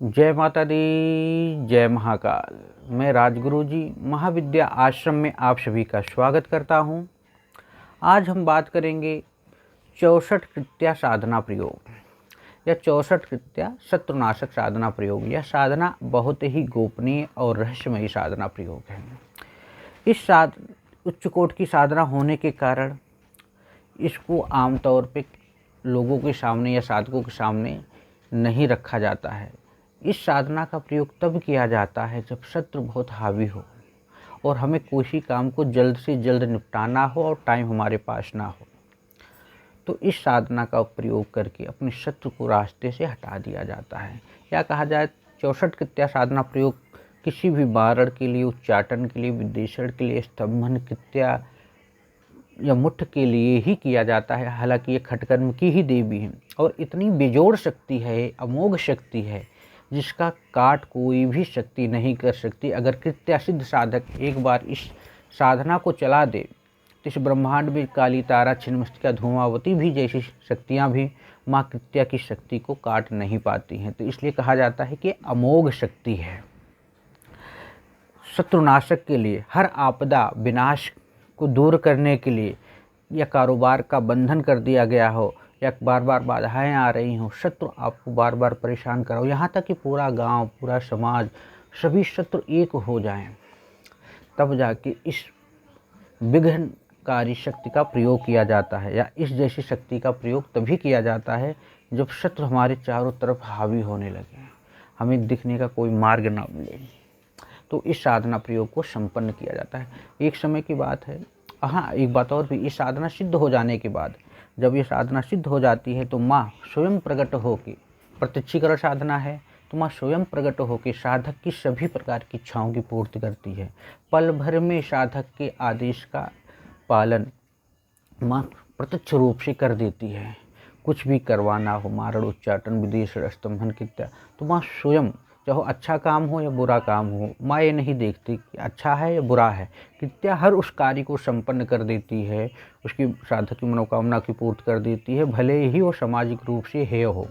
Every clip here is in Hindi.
जय माता दी, जय महाकाल। मैं राजगुरु जी महाविद्या आश्रम में आप सभी का स्वागत करता हूं। आज हम बात करेंगे 64 कृत्या साधना प्रयोग या 64 कृत्या शत्रुनाशक साधना प्रयोग। यह साधना बहुत ही गोपनीय और रहस्यमयी साधना प्रयोग है। इस उच्च कोटि की साधना होने के कारण इसको आमतौर पे लोगों के सामने या साधकों के सामने नहीं रखा जाता है। इस साधना का प्रयोग तब किया जाता है जब शत्रु बहुत हावी हो और हमें किसी काम को जल्द से जल्द निपटाना हो और टाइम हमारे पास ना हो, तो इस साधना का प्रयोग करके अपने शत्रु को रास्ते से हटा दिया जाता है। या कहा जाए 64 कृत्या साधना प्रयोग किसी भी वारण के लिए, उच्चाटन के लिए, विद्वेषण के लिए, स्तंभन कृत्या या मुठ के लिए ही किया जाता है। हालांकि ये खटकर्म की ही देवी है और इतनी बेजोड़ शक्ति है, अमोघ शक्ति है, जिसका काट कोई भी शक्ति नहीं कर सकती। अगर कृत्या सिद्ध साधक एक बार इस साधना को चला दे तो इस ब्रह्मांड में काली तारा, छिन्नमस्तिका, धूमावती भी जैसी शक्तियाँ भी माँ कृत्या की शक्ति को काट नहीं पाती हैं। तो इसलिए कहा जाता है कि अमोघ शक्ति है। शत्रुनाशक के लिए, हर आपदा विनाश को दूर करने के लिए, या कारोबार का बंधन कर दिया गया हो, या बार बार बाधाएं आ रही हों, शत्रु आपको बार बार परेशान कराओ, यहाँ तक कि पूरा गांव, पूरा समाज, सभी शत्रु एक हो जाएं, तब जाके इस विघ्नकारी शक्ति का प्रयोग किया जाता है। या इस जैसी शक्ति का प्रयोग तभी किया जाता है जब शत्रु हमारे चारों तरफ हावी होने लगे, हमें दिखने का कोई मार्ग ना मिले, तो इस साधना प्रयोग को संपन्न किया जाता है। एक समय की बात है। हाँ, एक बात और भी, इस साधना सिद्ध हो जाने के बाद, जब ये साधना सिद्ध हो जाती है तो माँ स्वयं प्रकट होकर, प्रत्यक्षीकरण साधना है, तो माँ स्वयं प्रकट होकर साधक की सभी प्रकार की इच्छाओं की पूर्ति करती है। पल भर में साधक के आदेश का पालन माँ प्रत्यक्ष रूप से कर देती है। कुछ भी करवाना हो, मारण, उच्चाटन, विदेषण, स्तंभन कृत्या, तो माँ स्वयं, चाहे अच्छा काम हो या बुरा काम हो, माँ ये नहीं देखती कि अच्छा है या बुरा है, कृत्या हर उस कार्य को संपन्न कर देती है, उसकी साधक की मनोकामना की पूर्ति कर देती है, भले ही वो सामाजिक रूप से हेय हो।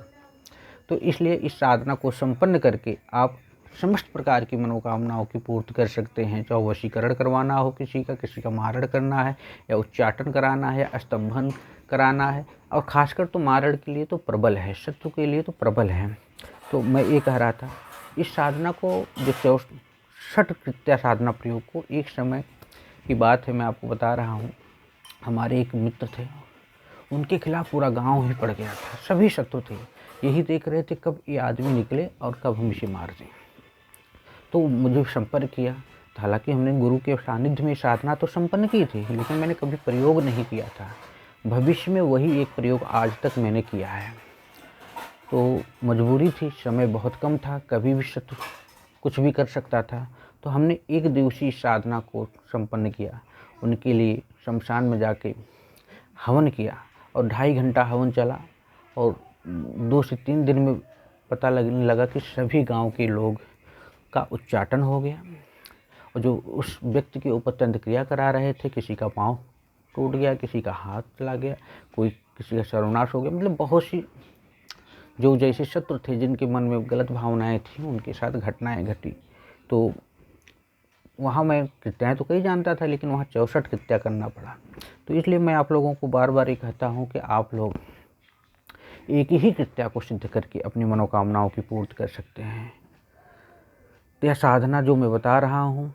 तो इसलिए इस साधना को संपन्न करके आप समस्त प्रकार की मनोकामनाओं की पूर्ति कर सकते हैं। चाहे वशीकरण करवाना हो किसी का मारण करना है, या उच्चाटन कराना है, या स्तंभन कराना है, और खासकर तो मारण के लिए तो प्रबल है, शत्रु के लिए तो प्रबल है। तो मैं ये कह रहा था, इस साधना को, जो 64 कृत्या साधना प्रयोग को, एक समय की बात है, मैं आपको बता रहा हूँ। हमारे एक मित्र थे, उनके खिलाफ पूरा गांव ही पड़ गया था, सभी शत्रु थे, यही देख रहे थे कब ये आदमी निकले और कब हम इसे मार दें। तो मुझे संपर्क किया। तो हालांकि हमने गुरु के सानिध्य में साधना तो संपन्न की थी, लेकिन मैंने कभी प्रयोग नहीं किया था। भविष्य में वही एक प्रयोग आज तक मैंने किया है। तो मजबूरी थी, समय बहुत कम था, कभी भी शत्रु कुछ भी कर सकता था। तो हमने एक दिवसीय साधना को संपन्न किया। उनके लिए शमशान में जाके हवन किया और 2.5 घंटा हवन चला, और 2 से 3 दिन में पता लगने लगा कि सभी गांव के लोग का उच्चाटन हो गया, और जो उस व्यक्ति के ऊपर तंत्र क्रिया करा रहे थे, किसी का पाँव टूट गया, किसी का हाथ चला गया, किसी का सर्वनाश हो गया। मतलब बहुत सी जो जैसे शत्रु थे, जिनके मन में गलत भावनाएं थी, उनके साथ घटनाएं घटी। तो वहाँ मैं कृत्याएँ तो कई जानता था, लेकिन वहाँ 64 कृत्या करना पड़ा। तो इसलिए मैं आप लोगों को बार बार ये कहता हूँ कि आप लोग एक ही कृत्या को सिद्ध करके अपनी मनोकामनाओं की पूर्ति कर सकते हैं। तो यह साधना जो मैं बता रहा हूँ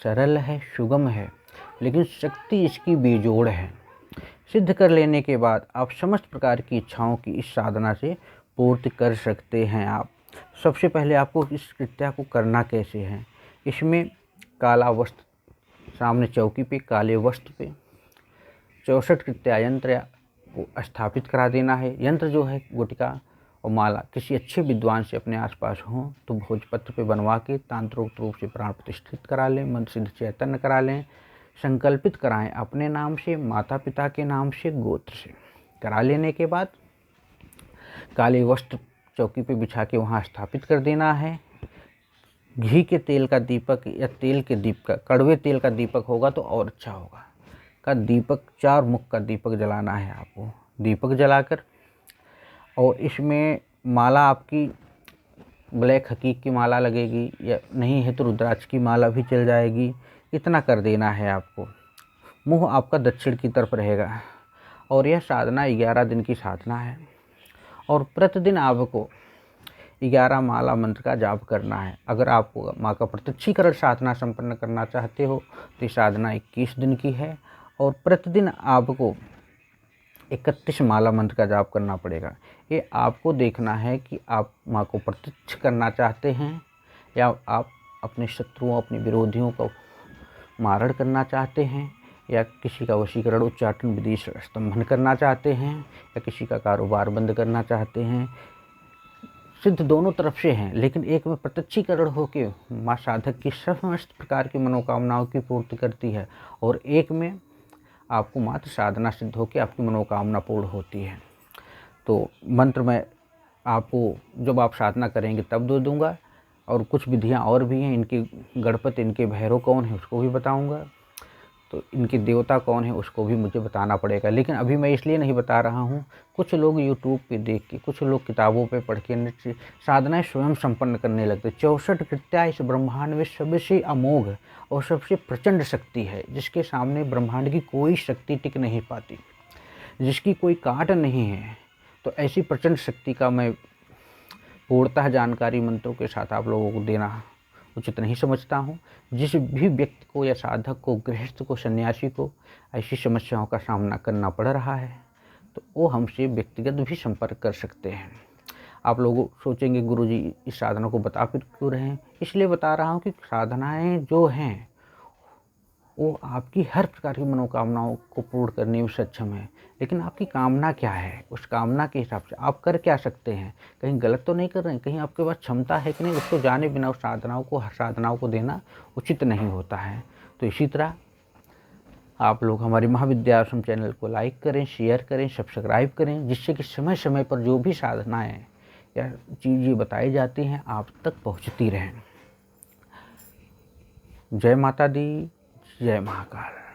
सरल है, सुगम है, लेकिन शक्ति इसकी बेजोड़ है। सिद्ध कर लेने के बाद आप समस्त प्रकार की इच्छाओं की इस साधना से पूर्ति कर सकते हैं। आप सबसे पहले आपको इस कृत्या को करना कैसे है। इसमें काला वस्त्र, सामने चौकी पे काले वस्त्र पे 64 कृत्या यंत्र को स्थापित करा देना है। यंत्र जो है, गुटिका और माला किसी अच्छे विद्वान से अपने आसपास हो तो भोजपत्र पे बनवा के तांत्रिक रूप से प्राण प्रतिष्ठित करा लें, मंत्र सिद्ध चैतन्य करा लें, संकल्पित कराएं अपने नाम से, माता पिता के नाम से, गोत्र से। करा लेने के बाद काले वस्त्र चौकी पे बिछा के वहाँ स्थापित कर देना है। घी के तेल का दीपक या तेल के दीपक, कड़वे तेल का दीपक होगा तो और अच्छा होगा, का दीपक, 4 मुख का दीपक जलाना है आपको। दीपक जलाकर, और इसमें माला आपकी ब्लैक हकीक की माला लगेगी, या नहीं है तो रुद्राक्ष की माला भी चल जाएगी। इतना कर देना है आपको। मुँह आपका दक्षिण की तरफ रहेगा और यह साधना 11 दिन की साधना है और प्रतिदिन आपको 11 माला मंत्र का जाप करना है। अगर आप माँ का प्रत्यक्षीकरण साधना संपन्न करना चाहते हो तो ये साधना 21 दिन की है और प्रतिदिन आपको 31 माला मंत्र का जाप करना पड़ेगा। ये आपको देखना है कि आप माँ को प्रत्यक्ष करना चाहते हैं या आप अपने शत्रुओं, अपने विरोधियों को मारण करना चाहते हैं, या किसी का वशीकरण, उच्चाटन, विधि स्तंभन करना चाहते हैं, या किसी का कारोबार बंद करना चाहते हैं। सिद्ध दोनों तरफ से हैं, लेकिन एक में प्रत्यक्षीकरण होकर माँ साधक की समस्त प्रकार की मनोकामनाओं की पूर्ति करती है और एक में आपको मात्र साधना सिद्ध होकर आपकी मनोकामना पूर्ण होती है। तो मंत्र मैं आपको जब आप साधना करेंगे तब दे दूँगा और कुछ विधियाँ और भी हैं। इनके गणपति, इनके भैरव कौन है उसको भी बताऊँगा, तो इनके देवता कौन है उसको भी मुझे बताना पड़ेगा। लेकिन अभी मैं इसलिए नहीं बता रहा हूँ, कुछ लोग यूट्यूब पे देख के, कुछ लोग किताबों पे पढ़ के साधनाएं स्वयं संपन्न करने लगते। 64 कृत्या इस ब्रह्मांड में सबसे अमोघ और सबसे प्रचंड शक्ति है, जिसके सामने ब्रह्मांड की कोई शक्ति टिक नहीं पाती, जिसकी कोई काट नहीं है। तो ऐसी प्रचंड शक्ति का मैं पूर्णतः जानकारी मंत्रों के साथ आप लोगों को देना उचित नहीं समझता हूँ। जिस भी व्यक्ति को या साधक को, गृहस्थ को, सन्यासी को ऐसी समस्याओं का सामना करना पड़ रहा है तो वो हमसे व्यक्तिगत भी संपर्क कर सकते हैं। आप लोग सोचेंगे गुरुजी इस साधना को बता फिर क्यों रहे हैं? इसलिए बता रहा हूँ कि साधनाएं जो हैं वो आपकी हर प्रकार की मनोकामनाओं को पूर्ण करने में सक्षम है। लेकिन आपकी कामना क्या है, उस कामना के हिसाब से आप कर क्या सकते हैं। कहीं गलत तो नहीं कर रहे हैं, कहीं आपके पास क्षमता है कि नहीं, उसको जाने बिना उस साधनाओं को देना उचित नहीं होता है। तो इसी तरह आप लोग हमारे महाविद्या आश्रम चैनल को लाइक करें, शेयर करें, सब्सक्राइब करें, जिससे कि समय समय पर जो भी साधनाएँ या चीज़ें बताई जाती हैं आप तक पहुँचती रहें। जय माता दी, जय महाकाल।